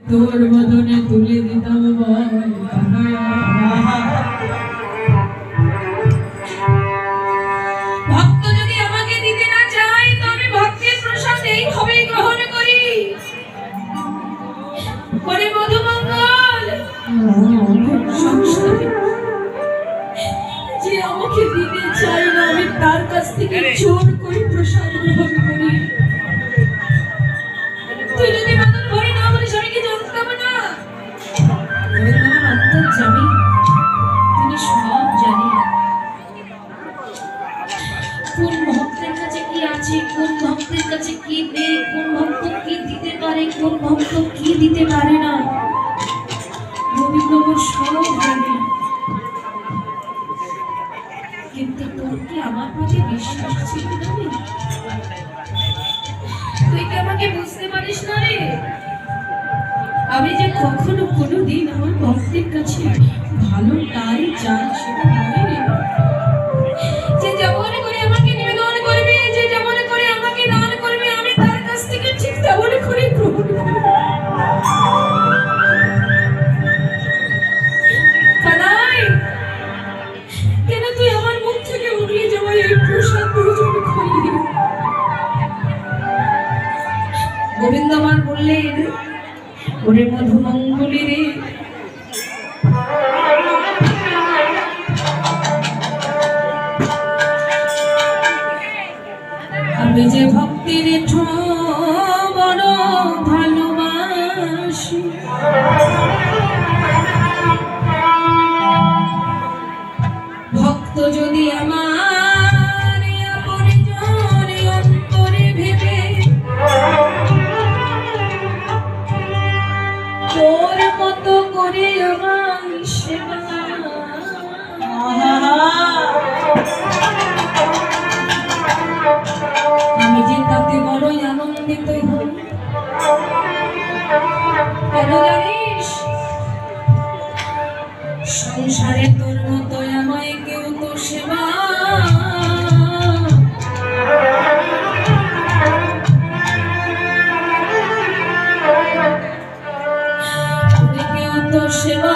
তোর বদনে তুলে দিতাম ভক্ত যদি আমাকে দিতে না চায় তো আমি ভক্তির প্রসাদ এইভাবেই গ্রহণ করি। পরে মধুমঙ্গল সংসারে যে আমাকে দিতে চায় না আমি তার কাছ থেকে জোর করে প্রসাদ গ্রহণ করি। তুই যদি মদন ভরে না বলিস আমি কি জানতাম না? আমার অন্তর জানি, তিনি সব জানি। কোন ভক্তের কাছে কি আছে, কোন ভক্তের কাছে কি নেই, কোন ভক্ত কি দিতে পারে, কোন ভক্ত কি দিতে পারে না, গোবিন্দ সব জানে। কিন্তু তোর কি আমার প্রতি বিশ্বাস ছিল না? তুই কি আমাকে বুঝতে পারিস না রে? আমি যে কখনো কোনোদিন আমার ভক্তের কাছে ভালোটাই চাই সেটা নয় রে। যে যেমন করে আমাকে নিবেদন করবে, যে যেমন করে আমাকে দান করবে, আমি তার কাছ থেকে ঠিক তেমন করে গ্রহণ করব। কানাই, কেন তুই আমার মুখ থেকে উড়িয়ে যাওয়া এই প্রসাদ দুজন খাইয়ে? গোবিন্দমান বললেন, ওরে মধুমঙ্গলী রে, আমি যে ভক্তির বড় ভালোবাসি, ভক্ত যদি আমার আপনে জনে অন্তরে ভেবে তোর মতো করে আমার সেবা, আমি যে তাতে বড়ই আনন্দিত হই। কেন জানিস? সংসারে তোর মতো আমায় কেউ তো সেবা কেউ তো সেবা